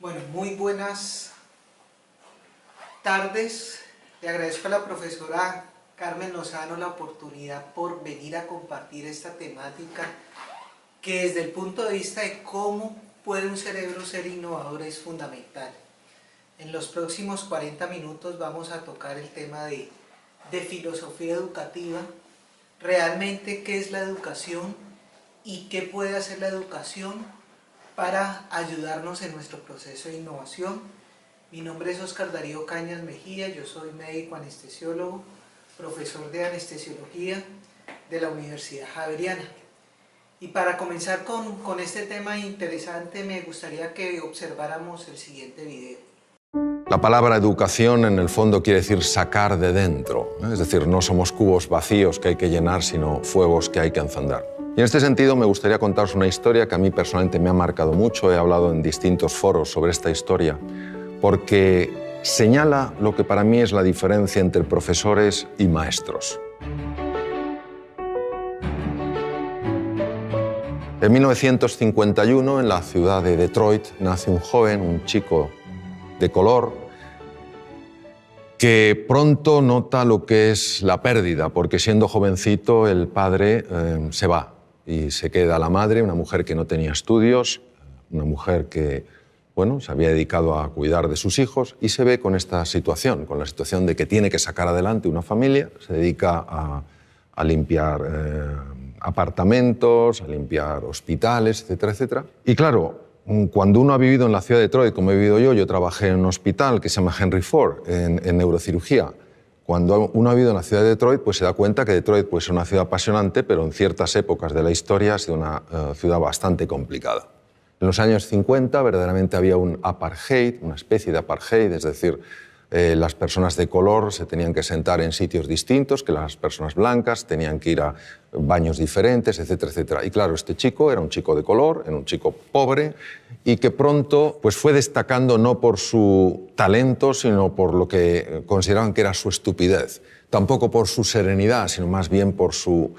Bueno, muy buenas tardes. Le agradezco a la profesora Carmen Lozano la oportunidad por venir a compartir esta temática que desde el punto de vista de cómo puede un cerebro ser innovador es fundamental. En los próximos 40 minutos vamos a tocar el tema de filosofía educativa, realmente qué es la educación y qué puede hacer la educación para ayudarnos en nuestro proceso de innovación. Mi nombre es Oscar Darío Cañas Mejía, yo soy médico anestesiólogo, profesor de anestesiología de la Universidad Javeriana. Y para comenzar con este tema interesante, me gustaría que observáramos el siguiente video. La palabra educación en el fondo quiere decir sacar de dentro, ¿eh? Es decir, no somos cubos vacíos que hay que llenar, sino fuegos que hay que encender. Y en este sentido me gustaría contaros una historia que a mí personalmente me ha marcado mucho. He hablado en distintos foros sobre esta historia porque señala lo que para mí es la diferencia entre profesores y maestros. En 1951, en la ciudad de Detroit, nace un joven, un chico de color, que pronto nota lo que es la pérdida, porque siendo jovencito el padre se va y se queda la madre, una mujer que no tenía estudios, una mujer que se había dedicado a cuidar de sus hijos y se ve con esta situación, con la situación de que tiene que sacar adelante una familia, se dedica a limpiar apartamentos, a limpiar hospitales, etcétera, etcétera. Y claro, cuando uno ha vivido en la ciudad de Detroit, como he vivido yo trabajé en un hospital que se llama Henry Ford, en neurocirugía. Cuando uno ha vivido en la ciudad de Detroit, pues se da cuenta que Detroit es una ciudad apasionante, pero en ciertas épocas de la historia ha sido una ciudad bastante complicada. En los años 50 verdaderamente había un apartheid, una especie de apartheid, es decir, las personas de color se tenían que sentar en sitios distintos que las personas blancas, tenían que ir a baños diferentes, etcétera, etcétera. Y claro, este chico era un chico de color, era un chico pobre y que pronto pues, fue destacando no por su talento, sino por lo que consideraban que era su estupidez. Tampoco por su serenidad, sino más bien por su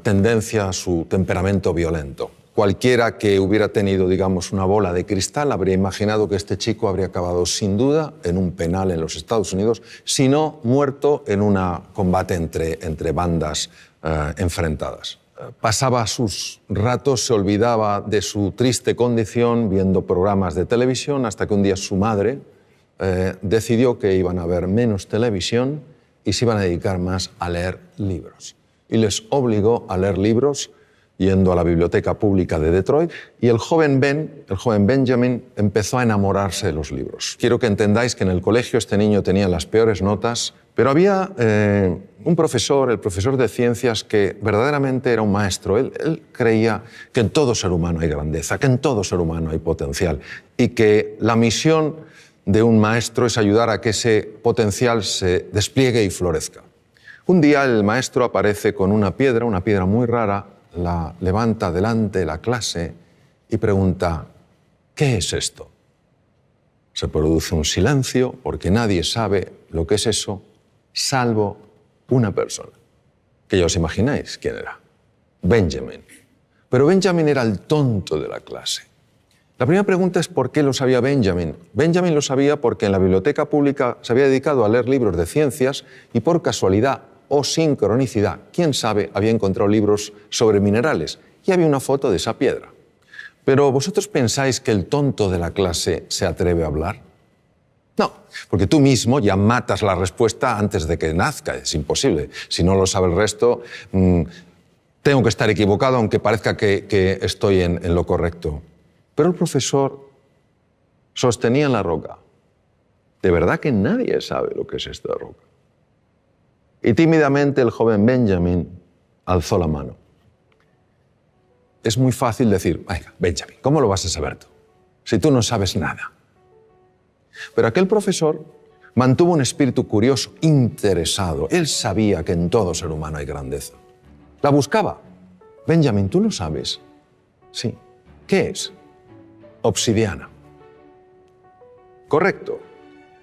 tendencia, su temperamento violento. Cualquiera que hubiera tenido, digamos, una bola de cristal habría imaginado que este chico habría acabado sin duda en un penal en los Estados Unidos, si no muerto en un combate entre bandas enfrentadas. Pasaba sus ratos, se olvidaba de su triste condición viendo programas de televisión hasta que un día su madre decidió que iban a ver menos televisión y se iban a dedicar más a leer libros. Y les obligó a leer libros yendo a la biblioteca pública de Detroit, y el joven Benjamin, empezó a enamorarse de los libros. Quiero que entendáis que en el colegio este niño tenía las peores notas, pero había un profesor, el profesor de ciencias, que verdaderamente era un maestro. Él creía que en todo ser humano hay grandeza, que en todo ser humano hay potencial, y que la misión de un maestro es ayudar a que ese potencial se despliegue y florezca. Un día el maestro aparece con una piedra muy rara, la levanta delante de la clase y pregunta: ¿qué es esto? Se produce un silencio porque nadie sabe lo que es eso, salvo una persona, que ya os imagináis quién era: Benjamin. Pero Benjamin era el tonto de la clase. La primera pregunta es ¿por qué lo sabía Benjamin? Benjamin lo sabía porque en la biblioteca pública se había dedicado a leer libros de ciencias y por casualidad o sincronicidad, quién sabe, había encontrado libros sobre minerales y había una foto de esa piedra. Pero ¿vosotros pensáis que el tonto de la clase se atreve a hablar? No, porque tú mismo ya matas la respuesta antes de que nazca, es imposible. Si no lo sabe el resto, tengo que estar equivocado aunque parezca que estoy en lo correcto. Pero el profesor sostenía en la roca: de verdad que nadie sabe lo que es esta roca. Y tímidamente el joven Benjamin alzó la mano. Es muy fácil decir: venga, Benjamin, ¿cómo lo vas a saber tú? Si tú no sabes nada. Pero aquel profesor mantuvo un espíritu curioso, interesado. Él sabía que en todo ser humano hay grandeza. La buscaba. Benjamin, ¿tú lo sabes? Sí. ¿Qué es? Obsidiana. Correcto.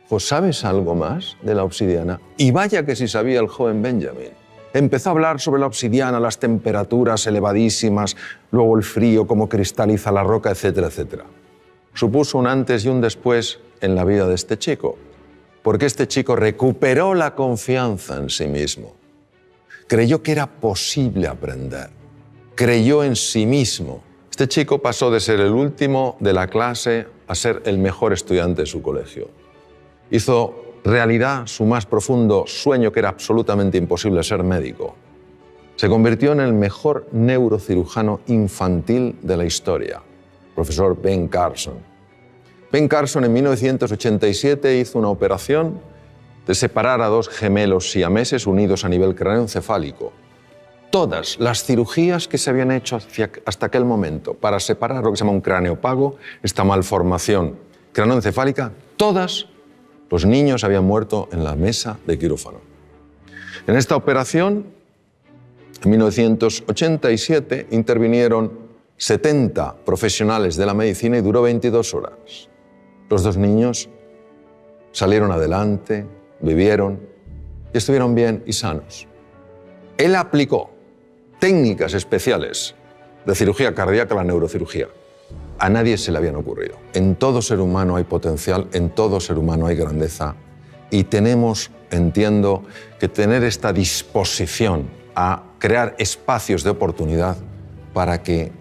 Pues ¿sabes algo más de la obsidiana? Y vaya que sí sabía el joven Benjamin. Empezó a hablar sobre la obsidiana, las temperaturas elevadísimas, luego el frío, cómo cristaliza la roca, etcétera, etcétera. supuso un antes y un después en la vida de este chico, porque este chico recuperó la confianza en sí mismo, creyó que era posible aprender, creyó en sí mismo. Este chico pasó de ser el último de la clase a ser el mejor estudiante de su colegio. Hizo realidad su más profundo sueño, que era absolutamente imposible, ser médico. Se convirtió en el mejor neurocirujano infantil de la historia, profesor Ben Carson. Ben Carson en 1987 hizo una operación de separar a dos gemelos siameses unidos a nivel craneoencefálico. Todas las cirugías que se habían hecho hasta aquel momento para separar lo que se llama un cráneo pago, esta malformación craneoencefálica, todas los niños habían muerto en la mesa de quirófano. En esta operación, en 1987, intervinieron 70 profesionales de la medicina y duró 22 horas. Los dos niños salieron adelante, vivieron y estuvieron bien y sanos. Él aplicó técnicas especiales de cirugía cardíaca a la neurocirugía. A nadie se le habían ocurrido. En todo ser humano hay potencial, en todo ser humano hay grandeza y tenemos, entiendo, que tener esta disposición a crear espacios de oportunidad para que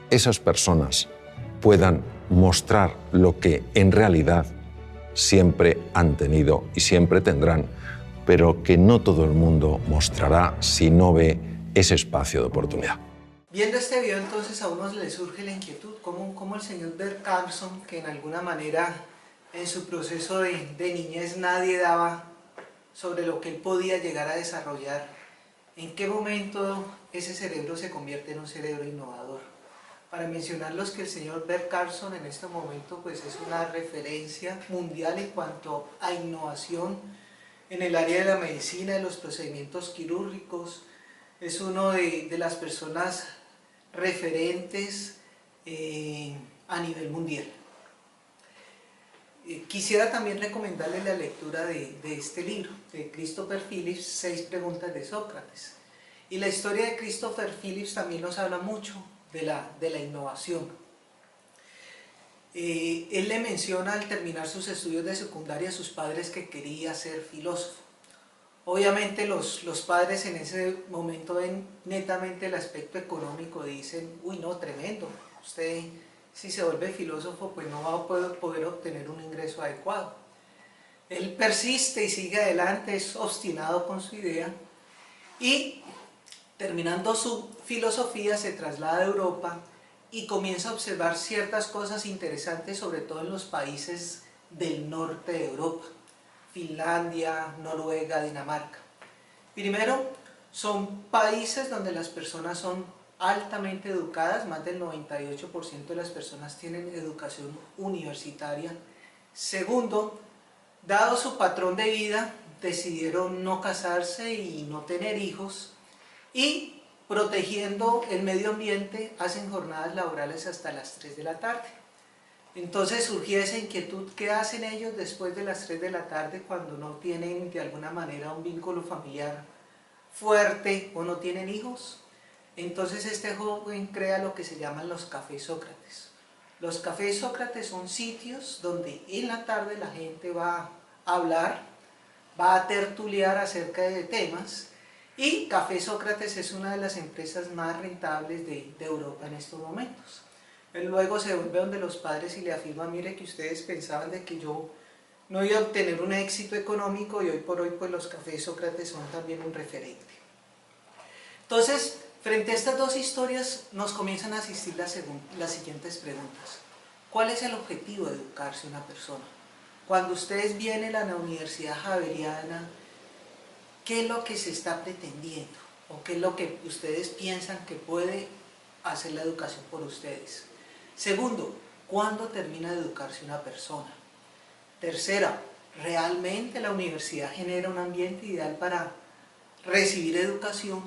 esas personas puedan mostrar lo que en realidad siempre han tenido y siempre tendrán, pero que no todo el mundo mostrará si no ve ese espacio de oportunidad. Viendo este video, entonces a uno le surge la inquietud, ¿cómo el señor Ben Carson, que en alguna manera en su proceso de niñez nadie daba sobre lo que él podía llegar a desarrollar, en qué momento ese cerebro se convierte en un cerebro innovador? Para mencionarlos, que el señor Ben Carson en este momento pues es una referencia mundial en cuanto a innovación en el área de la medicina, de los procedimientos quirúrgicos. Es uno de las personas referentes a nivel mundial. Quisiera también recomendarles la lectura de este libro, de Christopher Phillips, 6 preguntas de Sócrates. Y la historia de Christopher Phillips también nos habla mucho de la innovación. Él le menciona al terminar sus estudios de secundaria a sus padres que quería ser filósofo. Obviamente los padres en ese momento ven netamente el aspecto económico, dicen, uy no, tremendo, usted si se vuelve filósofo pues no va a poder obtener un ingreso adecuado. Él persiste y sigue adelante, es obstinado con su idea y terminando su filosofía se traslada a Europa y comienza a observar ciertas cosas interesantes, sobre todo en los países del norte de Europa. Finlandia, Noruega, Dinamarca. Primero, son países donde las personas son altamente educadas, más del 98% de las personas tienen educación universitaria. Segundo, dado su patrón de vida, decidieron no casarse y no tener hijos, y protegiendo el medio ambiente hacen jornadas laborales hasta las 3 de la tarde. Entonces surgía esa inquietud, ¿qué hacen ellos después de las 3 de la tarde cuando no tienen de alguna manera un vínculo familiar fuerte o no tienen hijos? Entonces este joven crea lo que se llaman los cafés Sócrates. Los cafés Sócrates son sitios donde en la tarde la gente va a hablar, va a tertuliar acerca de temas, y Café Sócrates es una de las empresas más rentables de Europa en estos momentos. Él luego se vuelve donde los padres y le afirma, mire que ustedes pensaban de que yo no iba a obtener un éxito económico y hoy por hoy pues los cafés Sócrates son también un referente. Entonces, frente a estas dos historias nos comienzan a asistir las siguientes preguntas. ¿Cuál es el objetivo de educarse una persona? Cuando ustedes vienen a la Universidad Javeriana, ¿qué es lo que se está pretendiendo? ¿O qué es lo que ustedes piensan que puede hacer la educación por ustedes? Segundo, ¿cuándo termina de educarse una persona? Tercera, ¿realmente la universidad genera un ambiente ideal para recibir educación?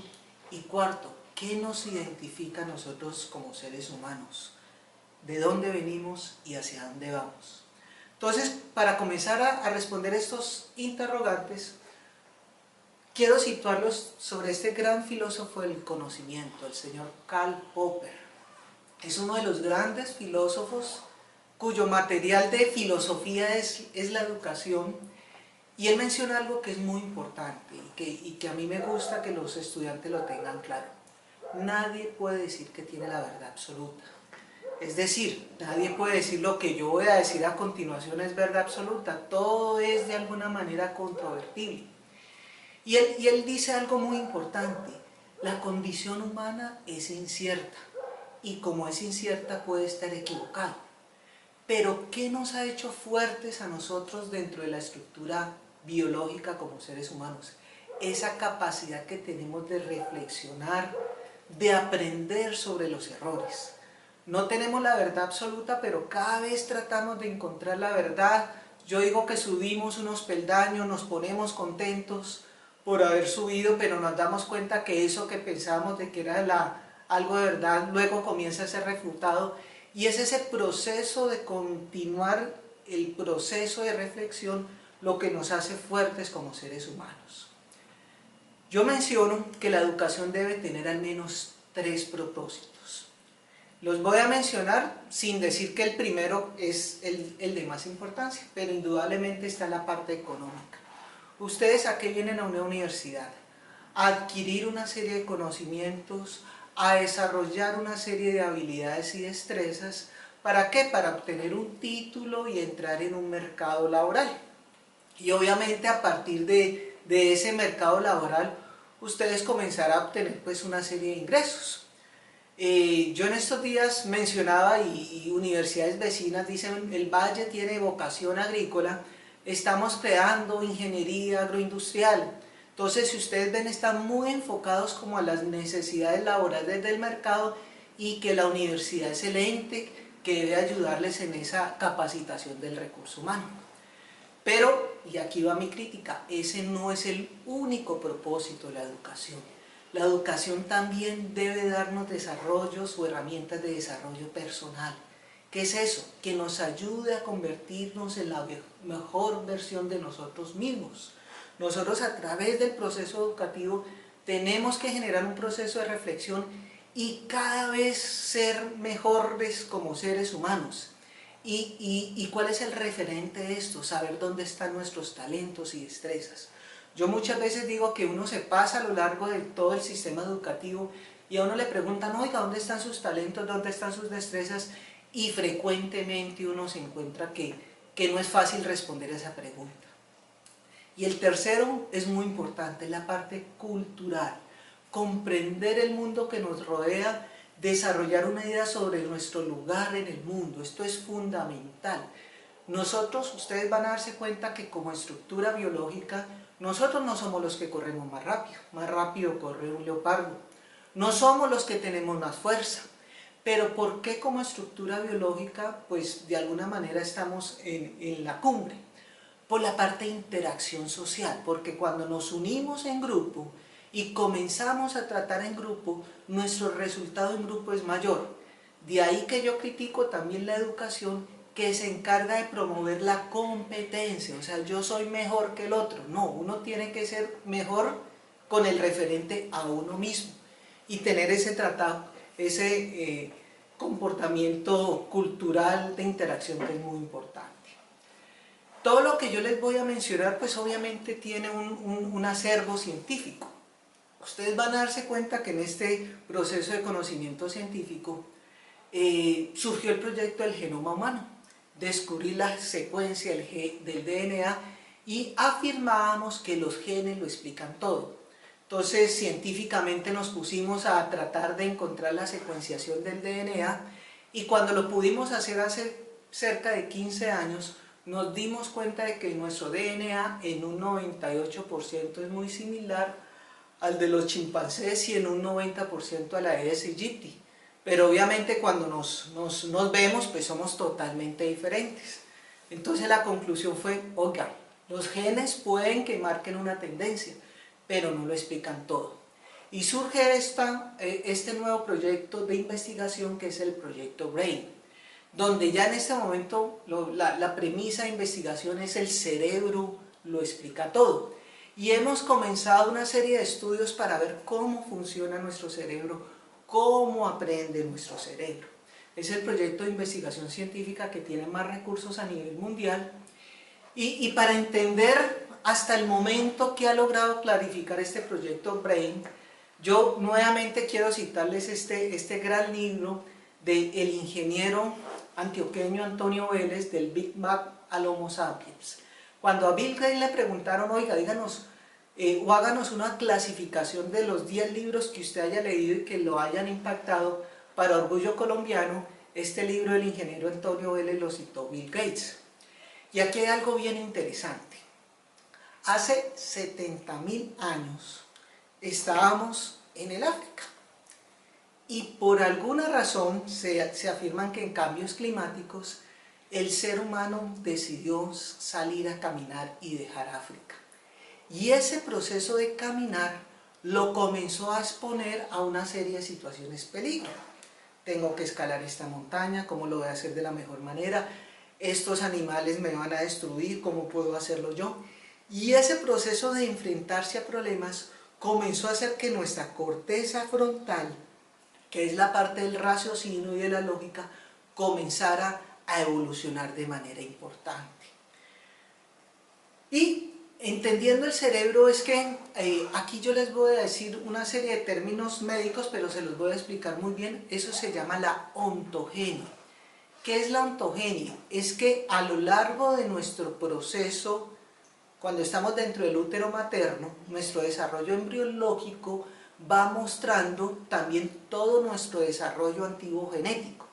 Y cuarto, ¿qué nos identifica a nosotros como seres humanos? ¿De dónde venimos y hacia dónde vamos? Entonces, para comenzar a responder estos interrogantes, quiero situarlos sobre este gran filósofo del conocimiento, el señor Karl Popper. Es uno de los grandes filósofos cuyo material de filosofía es la educación, y él menciona algo que es muy importante y que a mí me gusta que los estudiantes lo tengan claro. Nadie puede decir que tiene la verdad absoluta. Es decir, nadie puede decir lo que yo voy a decir a continuación es verdad absoluta. Todo es de alguna manera controvertible. Y él dice algo muy importante. La condición humana es incierta. Y como es incierta puede estar equivocado. Pero ¿qué nos ha hecho fuertes a nosotros dentro de la estructura biológica como seres humanos? Esa capacidad que tenemos de reflexionar, de aprender sobre los errores. No tenemos la verdad absoluta, pero cada vez tratamos de encontrar la verdad. Yo digo que subimos unos peldaños, nos ponemos contentos por haber subido, pero nos damos cuenta que eso que pensábamos de que era algo de verdad, luego comienza a ser refutado. Y es ese proceso de continuar el proceso de reflexión lo que nos hace fuertes como seres humanos. Yo menciono que la educación debe tener al menos 3 propósitos. Los voy a mencionar sin decir que el primero es el de más importancia, pero indudablemente está la parte económica. ¿Ustedes a qué vienen a una universidad? A adquirir una serie de conocimientos, a desarrollar una serie de habilidades y destrezas. ¿Para qué? Para obtener un título y entrar en un mercado laboral. Y obviamente a partir de ese mercado laboral, ustedes comenzarán a obtener pues una serie de ingresos. Yo en estos días mencionaba y universidades vecinas dicen el Valle tiene vocación agrícola, estamos creando ingeniería agroindustrial. Entonces, si ustedes ven, están muy enfocados como a las necesidades laborales del mercado y que la universidad es el ente que debe ayudarles en esa capacitación del recurso humano. Pero, y aquí va mi crítica, ese no es el único propósito de la educación. La educación también debe darnos desarrollos o herramientas de desarrollo personal. ¿Qué es eso? Que nos ayude a convertirnos en la mejor versión de nosotros mismos. Nosotros a través del proceso educativo tenemos que generar un proceso de reflexión y cada vez ser mejores como seres humanos. ¿Y cuál es el referente de esto? Saber dónde están nuestros talentos y destrezas. Yo muchas veces digo que uno se pasa a lo largo de todo el sistema educativo y a uno le preguntan, oiga, ¿dónde están sus talentos? ¿Dónde están sus destrezas? Y frecuentemente uno se encuentra que no es fácil responder a esa pregunta. Y el tercero es muy importante, la parte cultural. Comprender el mundo que nos rodea, desarrollar una idea sobre nuestro lugar en el mundo. Esto es fundamental. Nosotros, ustedes van a darse cuenta que como estructura biológica, nosotros no somos los que corremos más rápido corre un leopardo. No somos los que tenemos más fuerza. Pero ¿por qué como estructura biológica? Pues de alguna manera estamos en la cumbre. Por la parte de interacción social, porque cuando nos unimos en grupo y comenzamos a tratar en grupo, nuestro resultado en grupo es mayor. De ahí que yo critico también la educación que se encarga de promover la competencia, o sea, yo soy mejor que el otro. No, uno tiene que ser mejor con el referente a uno mismo y tener ese tratado, ese comportamiento cultural de interacción que es muy importante. Todo lo que yo les voy a mencionar, pues obviamente tiene un acervo científico. Ustedes van a darse cuenta que en este proceso de conocimiento científico surgió el proyecto del genoma humano, descubrir la secuencia del DNA y afirmábamos que los genes lo explican todo. Entonces científicamente nos pusimos a tratar de encontrar la secuenciación del DNA y cuando lo pudimos hacer hace cerca de 15 años, nos dimos cuenta de que nuestro DNA en un 98% es muy similar al de los chimpancés y en un 90% a la Aedes aegypti. Pero obviamente cuando nos vemos, pues somos totalmente diferentes. Entonces la conclusión fue, oiga, los genes pueden que marquen una tendencia, pero no lo explican todo. Y surge este nuevo proyecto de investigación que es el proyecto BRAIN, donde ya en este momento la premisa de investigación es el cerebro lo explica todo. Y hemos comenzado una serie de estudios para ver cómo funciona nuestro cerebro, cómo aprende nuestro cerebro. Es el proyecto de investigación científica que tiene más recursos a nivel mundial. Y para entender hasta el momento que ha logrado clarificar este proyecto BRAIN, yo nuevamente quiero citarles este gran libro del ingeniero antioqueño Antonio Vélez, del Big Bang al Homo sapiens. Cuando a Bill Gates le preguntaron, oiga, díganos o háganos una clasificación de los 10 libros que usted haya leído y que lo hayan impactado para Orgullo Colombiano, este libro del ingeniero Antonio Vélez lo citó Bill Gates. Y aquí hay algo bien interesante. Hace 70.000 años estábamos en el África y por alguna razón se afirman que en cambios climáticos el ser humano decidió salir a caminar y dejar África. Y ese proceso de caminar lo comenzó a exponer a una serie de situaciones peligro. Tengo que escalar esta montaña, ¿cómo lo voy a hacer de la mejor manera? Estos animales me van a destruir, ¿cómo puedo hacerlo yo? Y ese proceso de enfrentarse a problemas comenzó a hacer que nuestra corteza frontal, que es la parte del raciocinio y de la lógica, comenzara a evolucionar de manera importante. Y entendiendo el cerebro es que aquí yo les voy a decir una serie de términos médicos, pero se los voy a explicar muy bien. Eso se llama la ontogenia. ¿Qué es la ontogenia? Es que a lo largo de nuestro proceso, cuando estamos dentro del útero materno, nuestro desarrollo embriológico va mostrando también todo nuestro desarrollo antiguo genético.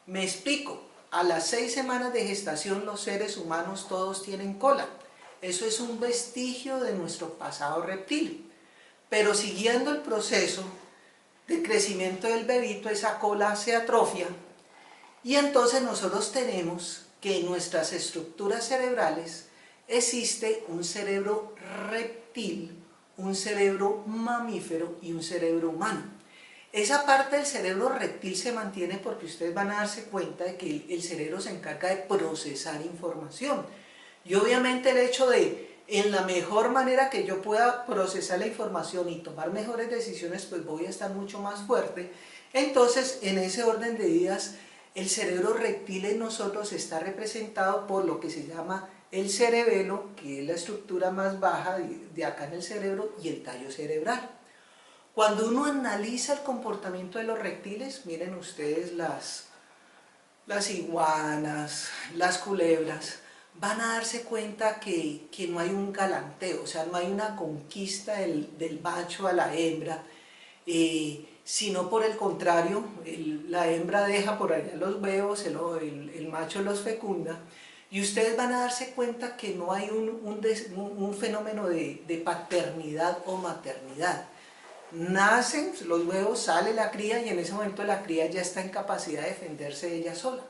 Me explico, a las 6 semanas de gestación los seres humanos todos tienen cola. Eso es un vestigio de nuestro pasado reptil. Pero siguiendo el proceso de crecimiento del bebito, esa cola se atrofia y entonces nosotros tenemos que en nuestras estructuras cerebrales existe un cerebro reptil, un cerebro mamífero y un cerebro humano. Esa parte del cerebro reptil se mantiene porque ustedes van a darse cuenta de que el cerebro se encarga de procesar información. Y obviamente el hecho de, en la mejor manera que yo pueda procesar la información y tomar mejores decisiones, pues voy a estar mucho más fuerte. Entonces, en ese orden de ideas, el cerebro reptil en nosotros está representado por lo que se llama el cerebelo, que es la estructura más baja de acá en el cerebro, y el tallo cerebral. Cuando uno analiza el comportamiento de los reptiles, miren ustedes las iguanas, las culebras, van a darse cuenta que no hay un galanteo, o sea, no hay una conquista del macho a la hembra, sino por el contrario, la hembra deja por allá los huevos, el macho los fecunda, y ustedes van a darse cuenta que no hay un fenómeno de paternidad o maternidad. Nacen los huevos, sale la cría y en ese momento la cría ya está en capacidad de defenderse de ella sola.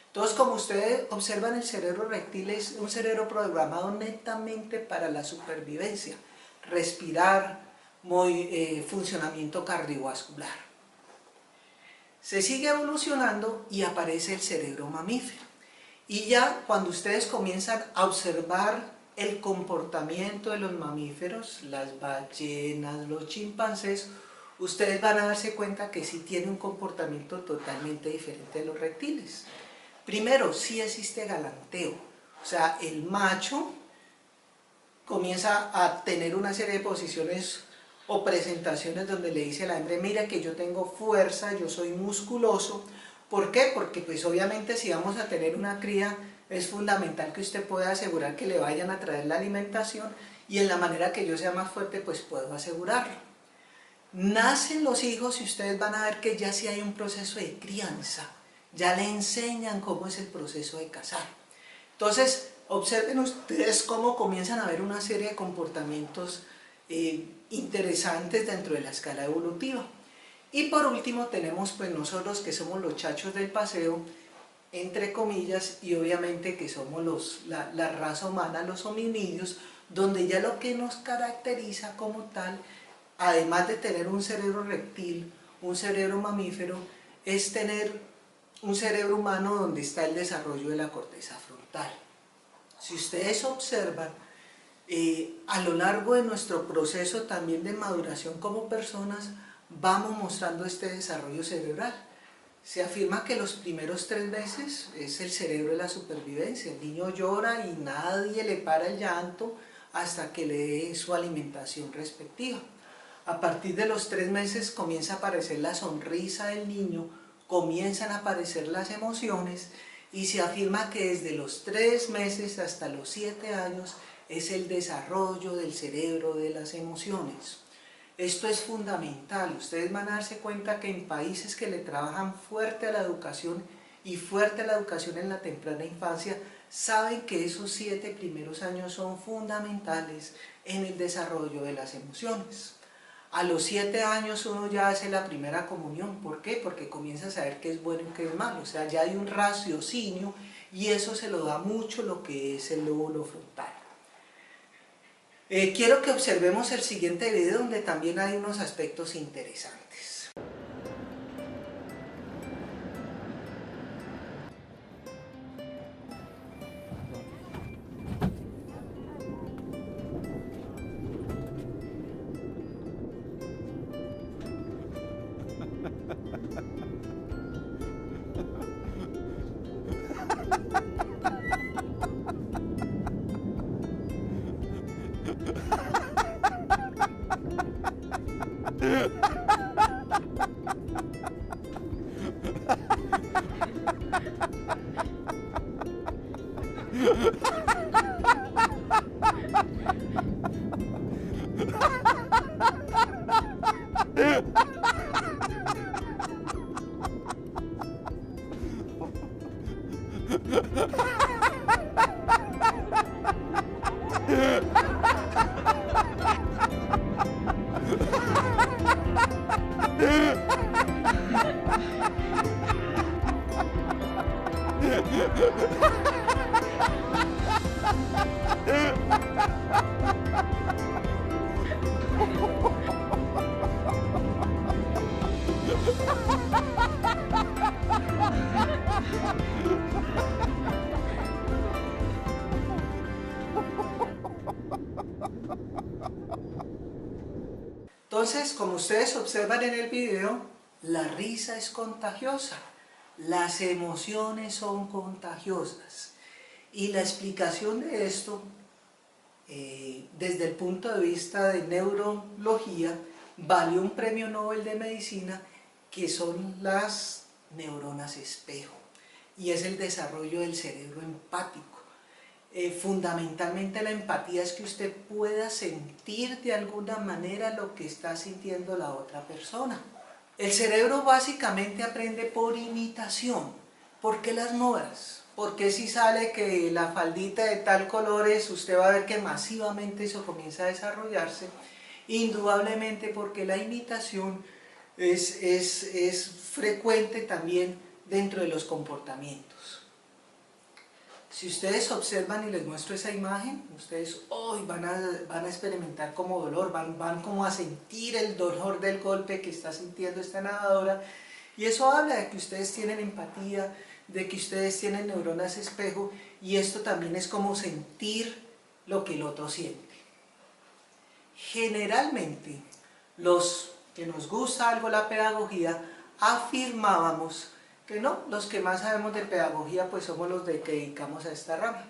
Entonces, como ustedes observan, el cerebro reptil es un cerebro programado netamente para la supervivencia, respirar, funcionamiento cardiovascular. Se sigue evolucionando y aparece el cerebro mamífero. Y ya cuando ustedes comienzan a observar el comportamiento de los mamíferos, las ballenas, los chimpancés, ustedes van a darse cuenta que sí tiene un comportamiento totalmente diferente de los reptiles. Primero, sí existe galanteo, o sea, el macho comienza a tener una serie de posiciones o presentaciones donde le dice a la hembra, mira que yo tengo fuerza, yo soy musculoso. ¿Por qué? Porque pues obviamente si vamos a tener una cría es fundamental que usted pueda asegurar que le vayan a traer la alimentación y en la manera que yo sea más fuerte pues puedo asegurarlo. Nacen los hijos y ustedes van a ver que ya sí hay un proceso de crianza, ya le enseñan cómo es el proceso de cazar. Entonces observen ustedes cómo comienzan a haber una serie de comportamientos interesantes dentro de la escala evolutiva. Y por último tenemos pues nosotros que somos los chachos del paseo, entre comillas, y obviamente que somos la raza humana, los hominidios, donde ya lo que nos caracteriza como tal, además de tener un cerebro reptil, un cerebro mamífero, es tener un cerebro humano donde está el desarrollo de la corteza frontal. Si ustedes observan, a lo largo de nuestro proceso también de maduración como personas, vamos mostrando este desarrollo cerebral. Se afirma que los primeros 3 meses es el cerebro de la supervivencia. El niño llora y nadie le para el llanto hasta que le dé su alimentación respectiva. A partir de los 3 meses comienza a aparecer la sonrisa del niño, comienzan a aparecer las emociones y se afirma que desde los 3 meses hasta los 7 años es el desarrollo del cerebro de las emociones. Esto es fundamental. Ustedes van a darse cuenta que en países que le trabajan fuerte a la educación y fuerte a la educación en la temprana infancia, saben que esos 7 primeros años son fundamentales en el desarrollo de las emociones. A los 7 años uno ya hace la primera comunión. ¿Por qué? Porque comienza a saber qué es bueno y qué es malo. O sea, ya hay un raciocinio y eso se lo da mucho lo que es el lóbulo frontal. Quiero que observemos el siguiente video donde también hay unos aspectos interesantes. Entonces, como ustedes observan en el video, la risa es contagiosa, las emociones son contagiosas. Y la explicación de esto, desde el punto de vista de neurología, valió un premio Nobel de Medicina, que son las neuronas espejo, y es el desarrollo del cerebro empático. Fundamentalmente la empatía es que usted pueda sentir de alguna manera lo que está sintiendo la otra persona. El cerebro básicamente aprende por imitación. ¿Por qué las modas? Porque si sale que la faldita de tal colores, usted va a ver que masivamente eso comienza a desarrollarse. Indudablemente porque la imitación es frecuente también dentro de los comportamientos. Si ustedes observan y les muestro esa imagen, ustedes hoy van a experimentar como dolor, van como a sentir el dolor del golpe que está sintiendo esta nadadora, y eso habla de que ustedes tienen empatía, de que ustedes tienen neuronas espejo, y esto también es como sentir lo que el otro siente. Generalmente, los que nos gusta algo la pedagogía, afirmábamos que no, los que más sabemos de pedagogía pues somos los que dedicamos a esta rama.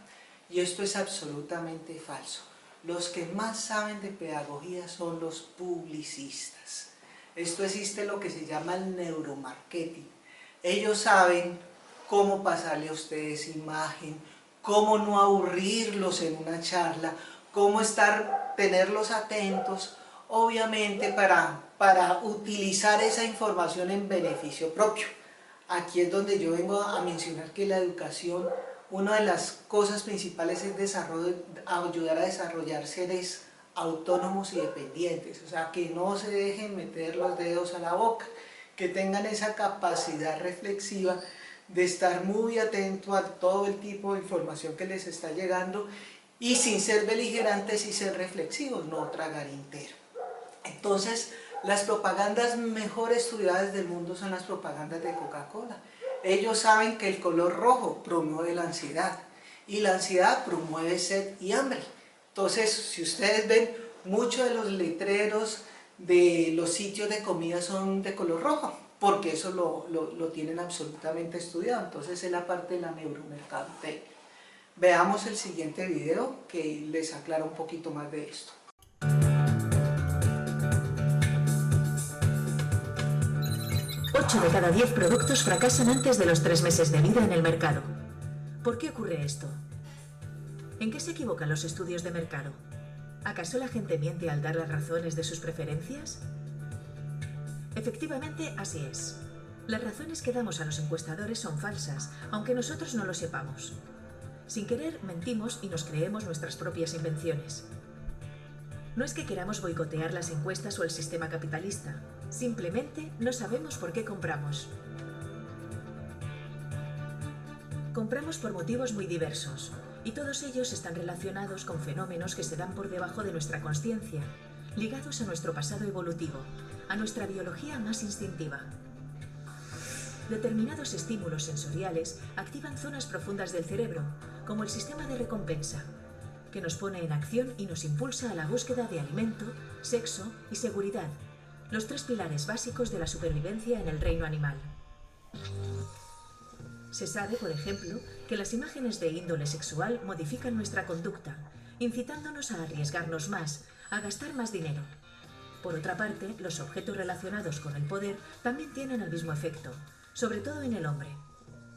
Y esto es absolutamente falso. Los que más saben de pedagogía son los publicistas. Esto existe lo que se llama el neuromarketing. Ellos saben cómo pasarle a ustedes imagen, cómo no aburrirlos en una charla, cómo tenerlos atentos, obviamente para utilizar esa información en beneficio propio. Aquí es donde yo vengo a mencionar que la educación, una de las cosas principales es ayudar a desarrollar seres autónomos y dependientes, o sea, que no se dejen meter los dedos a la boca, que tengan esa capacidad reflexiva de estar muy atento a todo el tipo de información que les está llegando y sin ser beligerantes y ser reflexivos, no tragar entero. Entonces, las propagandas mejor estudiadas del mundo son las propagandas de Coca-Cola. Ellos saben que el color rojo promueve la ansiedad y la ansiedad promueve sed y hambre. Entonces, si ustedes ven, muchos de los letreros de los sitios de comida son de color rojo. porque eso lo tienen absolutamente estudiado. Entonces es la parte de la neuromercadotecnia. Veamos el siguiente video que les aclara un poquito más de esto. 8 de cada 10 productos fracasan antes de los 3 meses de vida en el mercado. ¿Por qué ocurre esto? ¿En qué se equivocan los estudios de mercado? ¿Acaso la gente miente al dar las razones de sus preferencias? Efectivamente, así es. Las razones que damos a los encuestadores son falsas, aunque nosotros no lo sepamos. Sin querer, mentimos y nos creemos nuestras propias invenciones. No es que queramos boicotear las encuestas o el sistema capitalista, simplemente no sabemos por qué compramos. Compramos por motivos muy diversos, y todos ellos están relacionados con fenómenos que se dan por debajo de nuestra consciencia, ligados a nuestro pasado evolutivo, a nuestra biología más instintiva. Determinados estímulos sensoriales activan zonas profundas del cerebro, como el sistema de recompensa, que nos pone en acción y nos impulsa a la búsqueda de alimento, sexo y seguridad, los 3 pilares básicos de la supervivencia en el reino animal. Se sabe, por ejemplo, que las imágenes de índole sexual modifican nuestra conducta, incitándonos a arriesgarnos más, a gastar más dinero. Por otra parte, los objetos relacionados con el poder también tienen el mismo efecto, sobre todo en el hombre.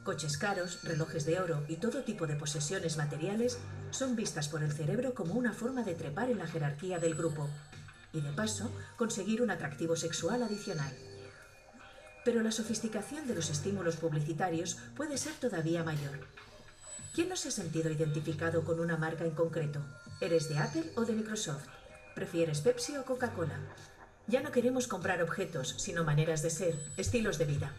Coches caros, relojes de oro y todo tipo de posesiones materiales son vistas por el cerebro como una forma de trepar en la jerarquía del grupo y, de paso, conseguir un atractivo sexual adicional. Pero la sofisticación de los estímulos publicitarios puede ser todavía mayor. ¿Quién no se ha sentido identificado con una marca en concreto? ¿Eres de Apple o de Microsoft? ¿Prefieres Pepsi o Coca-Cola? Ya no queremos comprar objetos, sino maneras de ser, estilos de vida.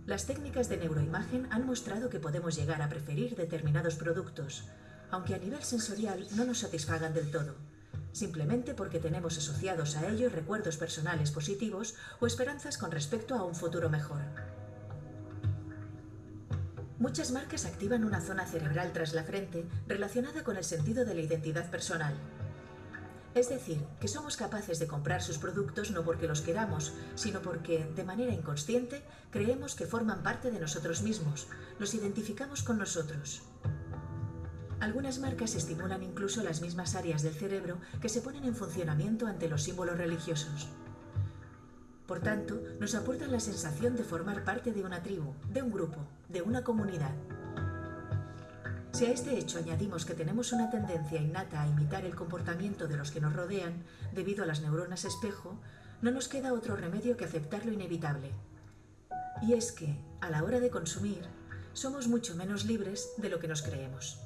Las técnicas de neuroimagen han mostrado que podemos llegar a preferir determinados productos, aunque a nivel sensorial no nos satisfagan del todo, simplemente porque tenemos asociados a ellos recuerdos personales positivos o esperanzas con respecto a un futuro mejor. Muchas marcas activan una zona cerebral tras la frente relacionada con el sentido de la identidad personal. Es decir, que somos capaces de comprar sus productos no porque los queramos, sino porque, de manera inconsciente, creemos que forman parte de nosotros mismos, los identificamos con nosotros. Algunas marcas estimulan incluso las mismas áreas del cerebro que se ponen en funcionamiento ante los símbolos religiosos. Por tanto, nos aportan la sensación de formar parte de una tribu, de un grupo, de una comunidad. Si a este hecho añadimos que tenemos una tendencia innata a imitar el comportamiento de los que nos rodean, debido a las neuronas espejo, no nos queda otro remedio que aceptar lo inevitable. Y es que, a la hora de consumir, somos mucho menos libres de lo que nos creemos.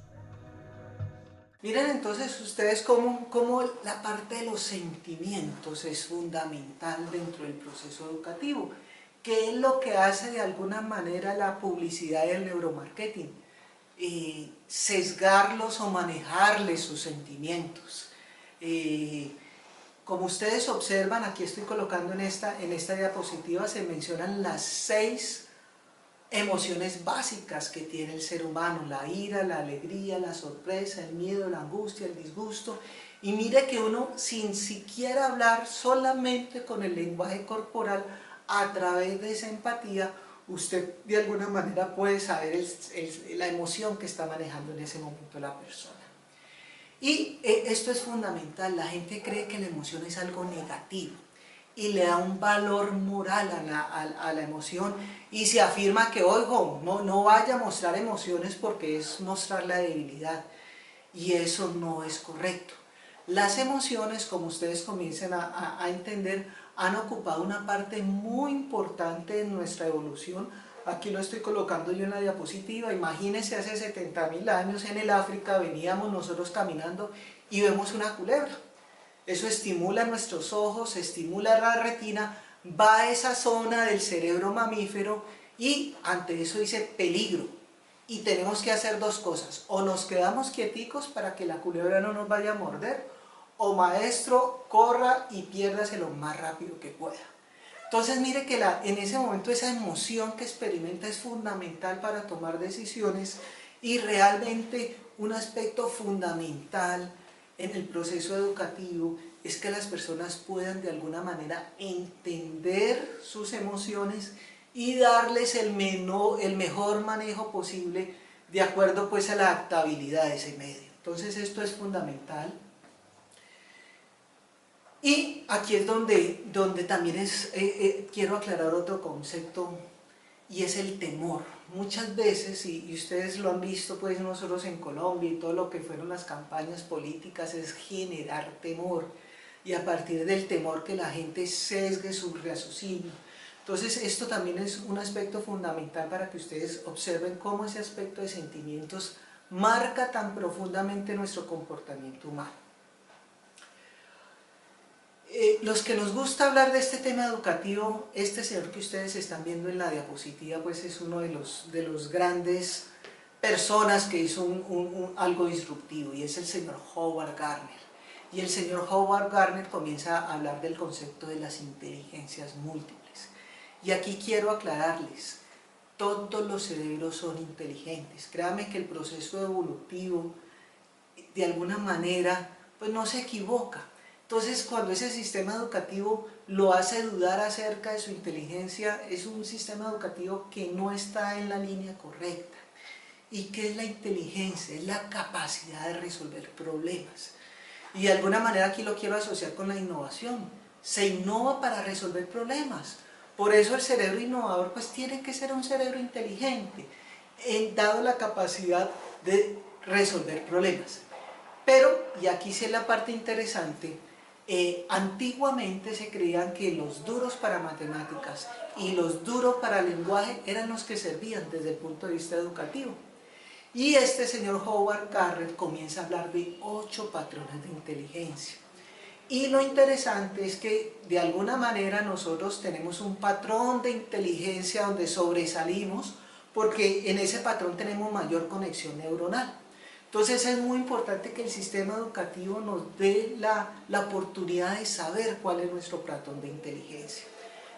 Miren entonces ustedes cómo la parte de los sentimientos es fundamental dentro del proceso educativo. ¿Qué es lo que hace de alguna manera la publicidad y el neuromarketing? Sesgarlos o manejarles sus sentimientos. Como ustedes observan, aquí estoy colocando en esta diapositiva, se mencionan las 6 emociones básicas que tiene el ser humano: la ira, la alegría, la sorpresa, el miedo, la angustia, el disgusto. Y mire que uno, sin siquiera hablar, solamente con el lenguaje corporal, a través de esa empatía, usted de alguna manera puede saber la emoción que está manejando en ese momento la persona. Y esto es fundamental. La gente cree que la emoción es algo negativo y le da un valor moral a la emoción, y se afirma que, oigo, no vaya a mostrar emociones porque es mostrar la debilidad, y eso no es correcto. Las emociones, como ustedes comiencen a entender, han ocupado una parte muy importante en nuestra evolución. Aquí lo estoy colocando yo en la diapositiva. Imagínense, hace 70.000 años en el África veníamos nosotros caminando y vemos una culebra. Eso estimula nuestros ojos, estimula la retina, va a esa zona del cerebro mamífero y ante eso dice peligro. Y tenemos que hacer 2 cosas: o nos quedamos quieticos para que la culebra no nos vaya a morder, o maestro, corra y piérdase lo más rápido que pueda. Entonces mire que en ese momento esa emoción que experimenta es fundamental para tomar decisiones, y realmente un aspecto fundamental en el proceso educativo es que las personas puedan de alguna manera entender sus emociones y darles el mejor manejo posible de acuerdo pues a la adaptabilidad de ese medio. Entonces esto es fundamental. Y aquí es donde también quiero aclarar otro concepto, y es el temor. Muchas veces, y ustedes lo han visto pues nosotros en Colombia y todo lo que fueron las campañas políticas, es generar temor, y a partir del temor que la gente sesgue su raciocinio. Entonces esto también es un aspecto fundamental para que ustedes observen cómo ese aspecto de sentimientos marca tan profundamente nuestro comportamiento humano. Los que nos gusta hablar de este tema educativo, este señor que ustedes están viendo en la diapositiva, pues es uno de los grandes personas que hizo algo disruptivo, y es el señor Howard Gardner. Y el señor Howard Gardner comienza a hablar del concepto de las inteligencias múltiples. Y aquí quiero aclararles, todos los cerebros son inteligentes. Créanme que el proceso evolutivo, de alguna manera, pues no se equivoca. Entonces, cuando ese sistema educativo lo hace dudar acerca de su inteligencia, es un sistema educativo que no está en la línea correcta. ¿Y qué es la inteligencia? Es la capacidad de resolver problemas. Y de alguna manera aquí lo quiero asociar con la innovación. Se innova para resolver problemas. Por eso el cerebro innovador pues tiene que ser un cerebro inteligente, dado la capacidad de resolver problemas. Pero, y aquí sí es la parte interesante, antiguamente se creían que los duros para matemáticas y los duros para lenguaje eran los que servían desde el punto de vista educativo. Y este señor Howard Gardner comienza a hablar de 8 patrones de inteligencia. Y lo interesante es que de alguna manera nosotros tenemos un patrón de inteligencia donde sobresalimos, porque en ese patrón tenemos mayor conexión neuronal. Entonces es muy importante que el sistema educativo nos dé la oportunidad de saber cuál es nuestro patrón de inteligencia.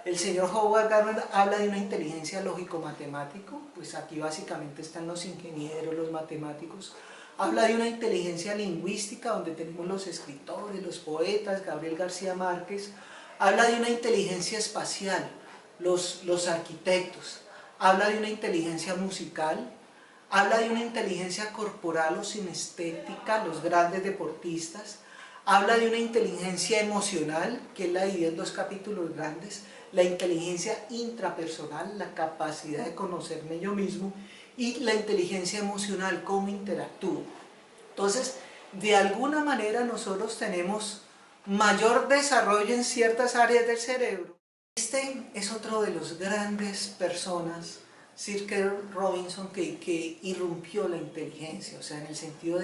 El señor Howard Gardner habla de una inteligencia lógico-matemático, pues aquí básicamente están los ingenieros, los matemáticos. Habla de una inteligencia lingüística, donde tenemos los escritores, los poetas, Gabriel García Márquez. Habla de una inteligencia espacial, los arquitectos. Habla de una inteligencia musical. Habla de una inteligencia corporal o sinestética, los grandes deportistas. Habla de una inteligencia emocional, que él la divide en 2 capítulos grandes. La inteligencia intrapersonal, la capacidad de conocerme yo mismo, y la inteligencia emocional, cómo interactúo. Entonces, de alguna manera nosotros tenemos mayor desarrollo en ciertas áreas del cerebro. Este es otro de los grandes personas, Sir Ken Robinson, que irrumpió la inteligencia, o sea, en el sentido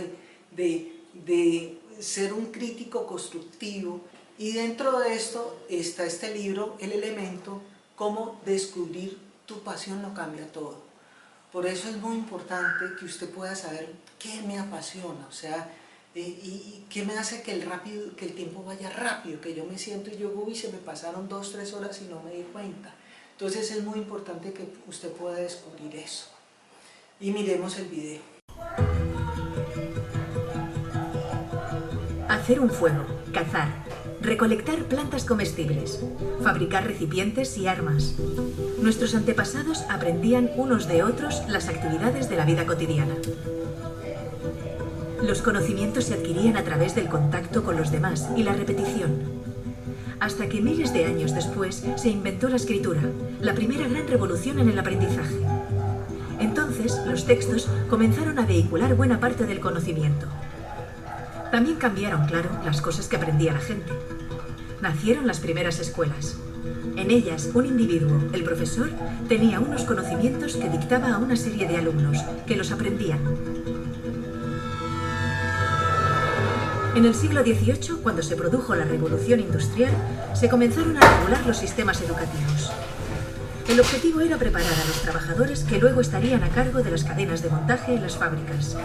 de ser un crítico constructivo. Y dentro de esto está este libro, El Elemento, cómo descubrir tu pasión lo cambia todo. Por eso es muy importante que usted pueda saber qué me apasiona, o sea, y qué me hace que el tiempo vaya rápido, que yo me siento y yo, uy, se me pasaron 2 o 3 horas y no me di cuenta. Entonces es muy importante que usted pueda descubrir eso. Y miremos el video. Hacer un fuego, cazar, recolectar plantas comestibles, fabricar recipientes y armas. Nuestros antepasados aprendían unos de otros las actividades de la vida cotidiana. Los conocimientos se adquirían a través del contacto con los demás y la repetición. Hasta que miles de años después se inventó la escritura, la primera gran revolución en el aprendizaje. Entonces, los textos comenzaron a vehicular buena parte del conocimiento. También cambiaron, claro, las cosas que aprendía la gente. Nacieron las primeras escuelas. En ellas, un individuo, el profesor, tenía unos conocimientos que dictaba a una serie de alumnos, que los aprendían. En el siglo XVIII, cuando se produjo la Revolución Industrial, se comenzaron a regular los sistemas educativos. El objetivo era preparar a los trabajadores que luego estarían a cargo de las cadenas de montaje en las fábricas.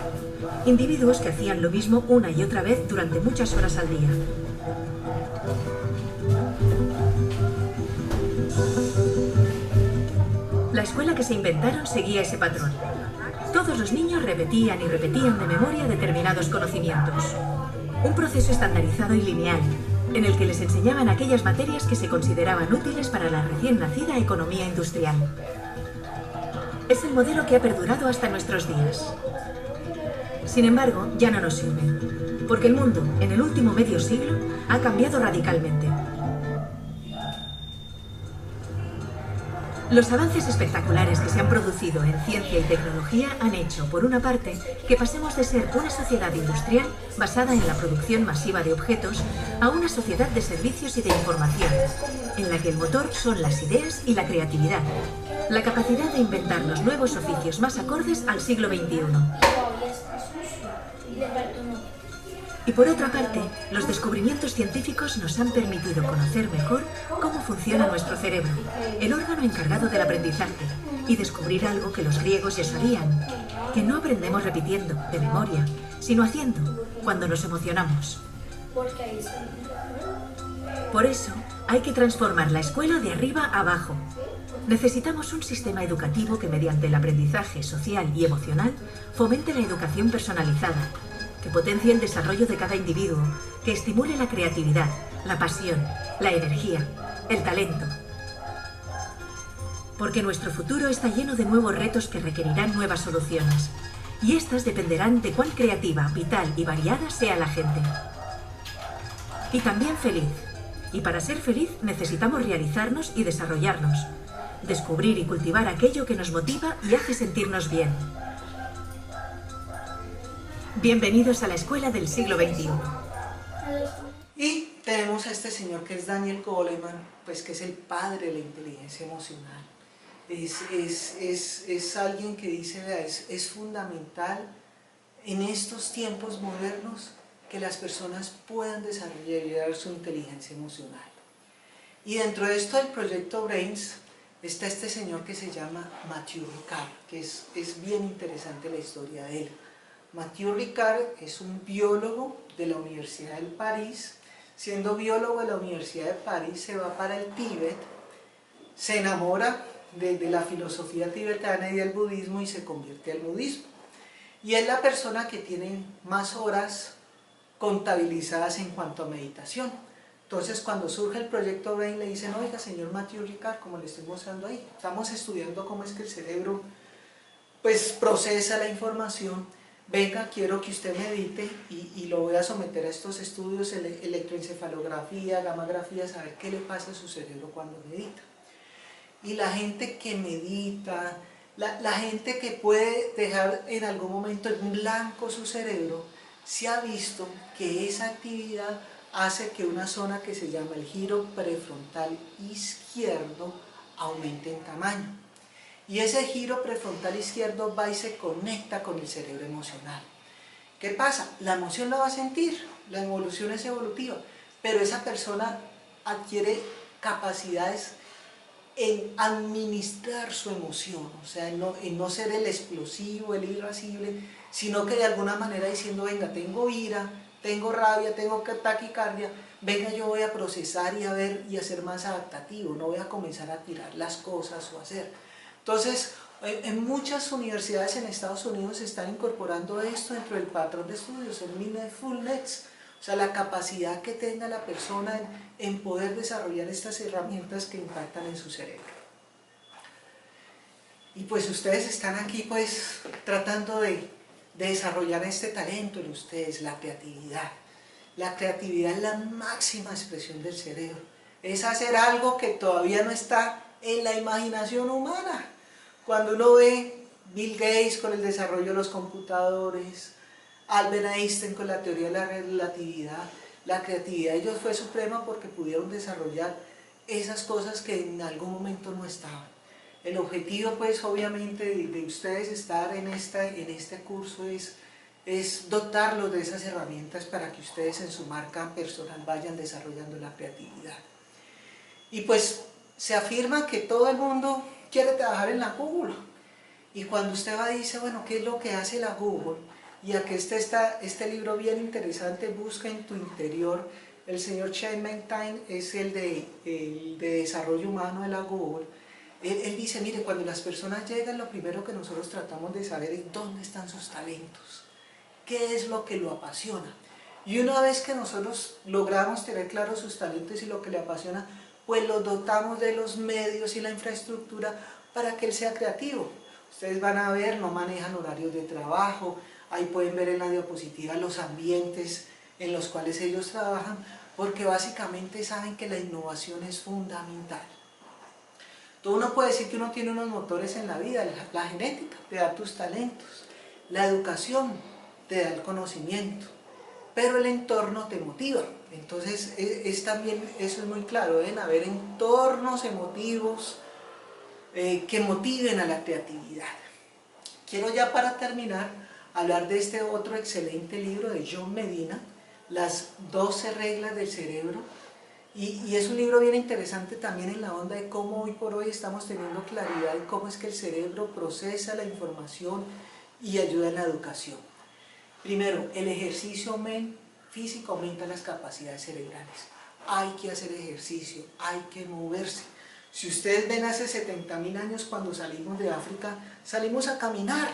Individuos que hacían lo mismo una y otra vez durante muchas horas al día. La escuela que se inventaron seguía ese patrón. Todos los niños repetían y repetían de memoria determinados conocimientos. Un proceso estandarizado y lineal, en el que les enseñaban aquellas materias que se consideraban útiles para la recién nacida economía industrial. Es el modelo que ha perdurado hasta nuestros días. Sin embargo, ya no nos sirve, porque el mundo, en el último medio siglo, ha cambiado radicalmente. Los avances espectaculares que se han producido en ciencia y tecnología han hecho, por una parte, que pasemos de ser una sociedad industrial basada en la producción masiva de objetos a una sociedad de servicios y de información, en la que el motor son las ideas y la creatividad, la capacidad de inventar los nuevos oficios más acordes al siglo XXI. Y por otra parte, los descubrimientos científicos nos han permitido conocer mejor cómo funciona nuestro cerebro, el órgano encargado del aprendizaje, y descubrir algo que los griegos ya sabían, que no aprendemos repitiendo, de memoria, sino haciendo, cuando nos emocionamos. Por eso, hay que transformar la escuela de arriba a abajo. Necesitamos un sistema educativo que, mediante el aprendizaje social y emocional, fomente la educación personalizada, que potencie el desarrollo de cada individuo, que estimule la creatividad, la pasión, la energía, el talento. Porque nuestro futuro está lleno de nuevos retos que requerirán nuevas soluciones, y estas dependerán de cuán creativa, vital y variada sea la gente. Y también feliz. Y para ser feliz necesitamos realizarnos y desarrollarnos, descubrir y cultivar aquello que nos motiva y hace sentirnos bien. Bienvenidos a la escuela del siglo XXI. Y tenemos a este señor que es Daniel Goleman, pues que es el padre de la inteligencia emocional. Es alguien que dice, vea, es fundamental en estos tiempos modernos que las personas puedan desarrollar su inteligencia emocional. Y dentro de esto del proyecto Brains está este señor que se llama Mathieu Ricard, que es bien interesante la historia de él. Mathieu Ricard es un biólogo de la Universidad de París. Siendo biólogo de la Universidad de París, se va para el Tíbet, se enamora de la filosofía tibetana y del budismo y se convierte al budismo. Y es la persona que tiene más horas contabilizadas en cuanto a meditación. Entonces, cuando surge el proyecto Brain, le dicen, oiga, señor Mathieu Ricard, como le estoy mostrando ahí, estamos estudiando cómo es que el cerebro pues procesa la información. Venga, quiero que usted medite y lo voy a someter a estos estudios, electroencefalografía, gammagrafía, saber qué le pasa a su cerebro cuando medita. Y la gente que medita, la gente que puede dejar en algún momento en blanco su cerebro, se ha visto que esa actividad hace que una zona que se llama el giro prefrontal izquierdo aumente en tamaño. Y ese giro prefrontal izquierdo va y se conecta con el cerebro emocional. ¿Qué pasa? La emoción la va a sentir, la evolución es evolutiva, pero esa persona adquiere capacidades en administrar su emoción, o sea, en no ser el explosivo, el irascible, sino que de alguna manera diciendo, venga, tengo ira, tengo rabia, tengo taquicardia, venga, yo voy a procesar y a ver y a ser más adaptativo, no voy a comenzar a tirar las cosas o hacer. Entonces, en muchas universidades en Estados Unidos se están incorporando esto dentro del patrón de estudios, el mindfulness, o sea, la capacidad que tenga la persona en poder desarrollar estas herramientas que impactan en su cerebro. Y pues ustedes están aquí pues tratando de desarrollar este talento en ustedes, la creatividad. La creatividad es la máxima expresión del cerebro, es hacer algo que todavía no está en la imaginación humana. Cuando uno ve Bill Gates con el desarrollo de los computadores, Albert Einstein con la teoría de la relatividad, la creatividad de ellos fue suprema porque pudieron desarrollar esas cosas que en algún momento no estaban. El objetivo pues obviamente de ustedes estar en este curso es dotarlos de esas herramientas para que ustedes en su marca personal vayan desarrollando la creatividad. Y pues se afirma que todo el mundo quiere trabajar en la Google. Y cuando usted va y dice, bueno, ¿qué es lo que hace la Google? Y aquí está este libro bien interesante, Busca en tu interior. El señor Chen Mentine es el de desarrollo humano de la Google. Él dice, mire, cuando las personas llegan, lo primero que nosotros tratamos de saber es dónde están sus talentos, qué es lo que lo apasiona. Y una vez que nosotros logramos tener claros sus talentos y lo que le apasiona, pues lo dotamos de los medios y la infraestructura para que él sea creativo. Ustedes van a ver, no manejan horarios de trabajo, ahí pueden ver en la diapositiva los ambientes en los cuales ellos trabajan, porque básicamente saben que la innovación es fundamental. Todo uno puede decir que uno tiene unos motores en la vida, la genética te da tus talentos, la educación te da el conocimiento, pero el entorno te motiva. Entonces también, eso es muy claro, deben haber entornos emotivos que motiven a la creatividad. Quiero ya para terminar hablar de este otro excelente libro de John Medina, Las 12 reglas del cerebro, y es un libro bien interesante también en la onda de cómo hoy por hoy estamos teniendo claridad en cómo es que el cerebro procesa la información y ayuda en la educación. Primero, el ejercicio físico aumenta las capacidades cerebrales. Hay que hacer ejercicio, hay que moverse. Si ustedes ven hace 70.000 años cuando salimos de África, salimos a caminar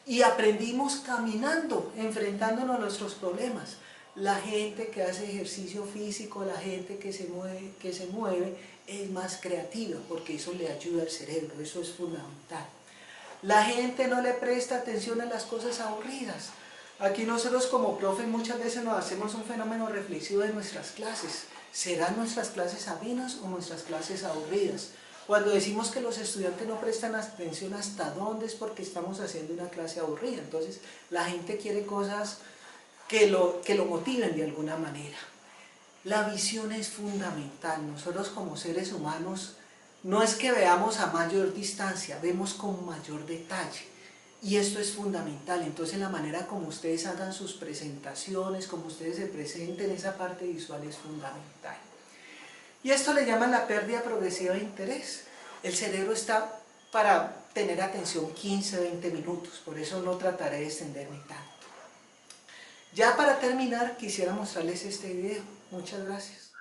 y aprendimos caminando, enfrentándonos a nuestros problemas. La gente que hace ejercicio físico, la gente que se mueve es más creativa porque eso le ayuda al cerebro, eso es fundamental. La gente no le presta atención a las cosas aburridas. Aquí nosotros como profes muchas veces nos hacemos un fenómeno reflexivo de nuestras clases. ¿Serán nuestras clases amenas o nuestras clases aburridas? Cuando decimos que los estudiantes no prestan atención, ¿hasta dónde? Es porque estamos haciendo una clase aburrida. Entonces la gente quiere cosas que lo motiven de alguna manera. La visión es fundamental. Nosotros como seres humanos no es que veamos a mayor distancia, vemos con mayor detalle. Y esto es fundamental. Entonces la manera como ustedes hagan sus presentaciones, como ustedes se presenten, esa parte visual es fundamental. Y esto le llaman la pérdida progresiva de interés. El cerebro está para tener atención 15-20 minutos, por eso no trataré de extenderme tanto. Ya para terminar, quisiera mostrarles este video. Muchas gracias.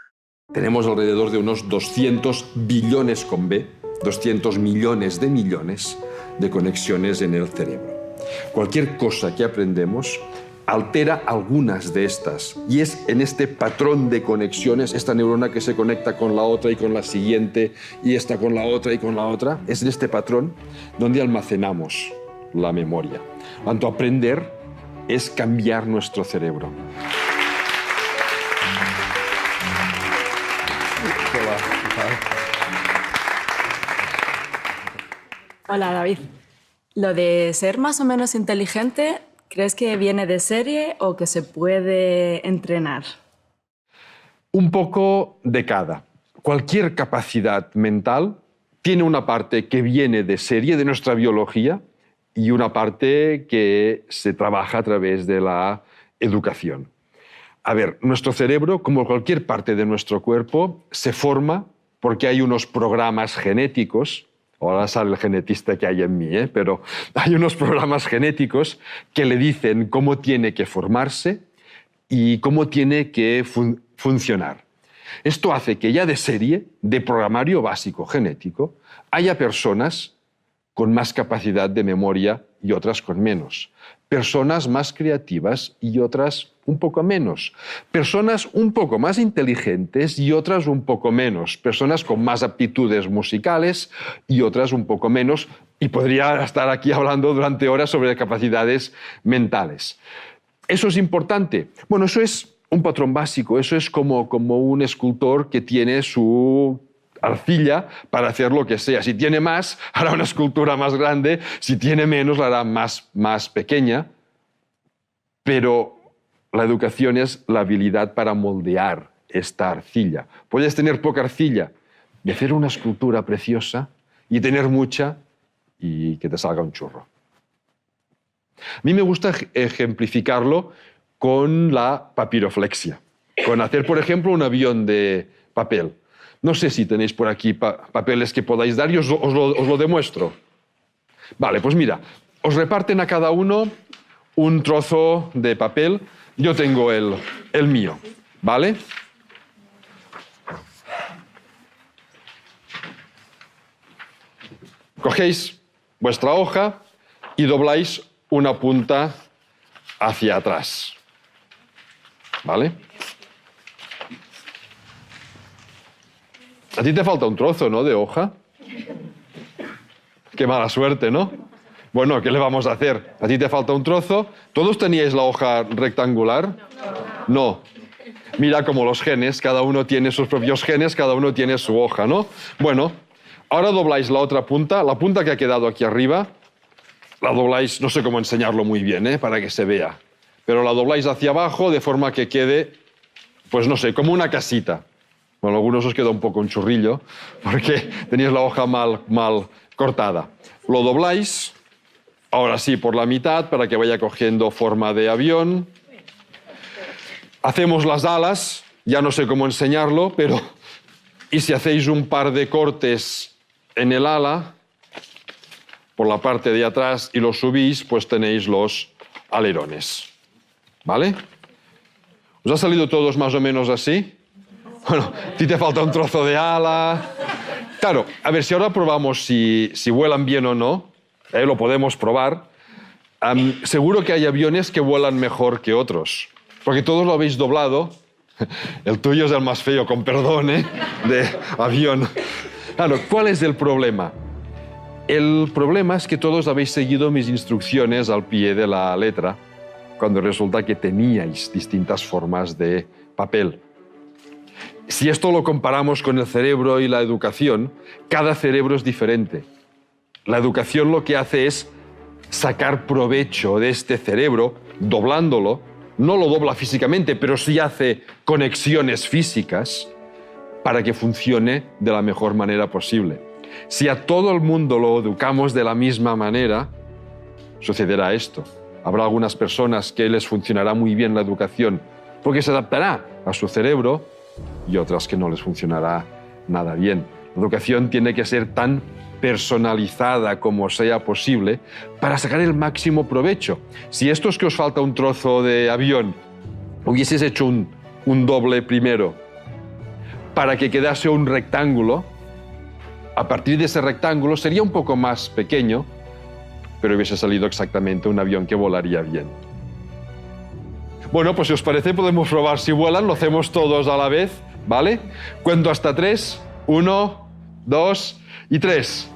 Tenemos alrededor de unos 200 billones con B, 200 millones de conexiones en el cerebro. Cualquier cosa que aprendemos altera algunas de estas. Y es en este patrón de conexiones, esta neurona que se conecta con la otra y con la siguiente, y esta con la otra y con la otra, es en este patrón donde almacenamos la memoria. Tanto aprender es cambiar nuestro cerebro. Hola, David. Lo de ser más o menos inteligente, ¿crees que viene de serie o que se puede entrenar? Un poco de cada. Cualquier capacidad mental tiene una parte que viene de serie, de nuestra biología, y una parte que se trabaja a través de la educación. A ver, nuestro cerebro, como cualquier parte de nuestro cuerpo, se forma porque hay unos programas genéticos. Ahora sale el genetista que hay en mí, pero hay unos programas genéticos que le dicen cómo tiene que formarse y cómo tiene que funcionar. Esto hace que ya de serie, de programario básico genético, haya personas con más capacidad de memoria y otras con menos. Personas más creativas y otras un poco menos. Personas un poco más inteligentes y otras un poco menos. Personas con más aptitudes musicales y otras un poco menos. Y podría estar aquí hablando durante horas sobre capacidades mentales. ¿Eso es importante? Bueno, eso es un patrón básico. Eso es como un escultor que tiene su arcilla para hacer lo que sea. Si tiene más, hará una escultura más grande. Si tiene menos, la hará más pequeña. Pero la educación es la habilidad para moldear esta arcilla. Puedes tener poca arcilla y hacer una escultura preciosa, y tener mucha y que te salga un churro. A mí me gusta ejemplificarlo con la papiroflexia, con hacer, por ejemplo, un avión de papel. No sé si tenéis por aquí papeles que podáis dar y os lo demuestro. Vale, pues mira, os reparten a cada uno un trozo de papel. Yo tengo el mío, ¿vale? Cogéis vuestra hoja y dobláis una punta hacia atrás. ¿vale? A ti te falta un trozo, ¿no?, de hoja. Qué mala suerte, ¿no? Bueno, ¿qué le vamos a hacer? A ti te falta un trozo. ¿Todos teníais la hoja rectangular? No. Mira como los genes, cada uno tiene sus propios genes, cada uno tiene su hoja, ¿no? Bueno, ahora dobláis la otra punta, la punta que ha quedado aquí arriba, la dobláis, no sé cómo enseñarlo muy bien, para que se vea, pero la dobláis hacia abajo de forma que quede, pues no sé, como una casita. Bueno, a algunos os queda un poco un churrillo, porque tenéis la hoja mal cortada. Lo dobláis, ahora sí, por la mitad, para que vaya cogiendo forma de avión. Hacemos las alas, ya no sé cómo enseñarlo, pero... Y si hacéis un par de cortes en el ala, por la parte de atrás, y lo subís, pues tenéis los alerones. ¿Vale? ¿Os ha salido todos más o menos así? Bueno, a ti te falta un trozo de ala. Claro, a ver, si ahora probamos si vuelan bien o no, lo podemos probar. Seguro que hay aviones que vuelan mejor que otros, porque todos lo habéis doblado. El tuyo es el más feo, con perdón, de avión. Claro, ¿cuál es el problema? El problema es que todos habéis seguido mis instrucciones al pie de la letra, cuando resulta que teníais distintas formas de papel. Si esto lo comparamos con el cerebro y la educación, cada cerebro es diferente. La educación lo que hace es sacar provecho de este cerebro, doblándolo. No lo dobla físicamente, pero sí hace conexiones físicas para que funcione de la mejor manera posible. Si a todo el mundo lo educamos de la misma manera, sucederá esto. Habrá algunas personas que les funcionará muy bien la educación porque se adaptará a su cerebro y otras que no les funcionará nada bien. La educación tiene que ser tan personalizada como sea posible para sacar el máximo provecho. Si esto es que os falta un trozo de avión, hubieses hecho un doble primero para que quedase un rectángulo, a partir de ese rectángulo sería un poco más pequeño, pero hubiese salido exactamente un avión que volaría bien. Bueno, pues si os parece podemos probar si vuelan, lo hacemos todos a la vez, ¿vale? Cuento hasta 3, 1, 2 y 3.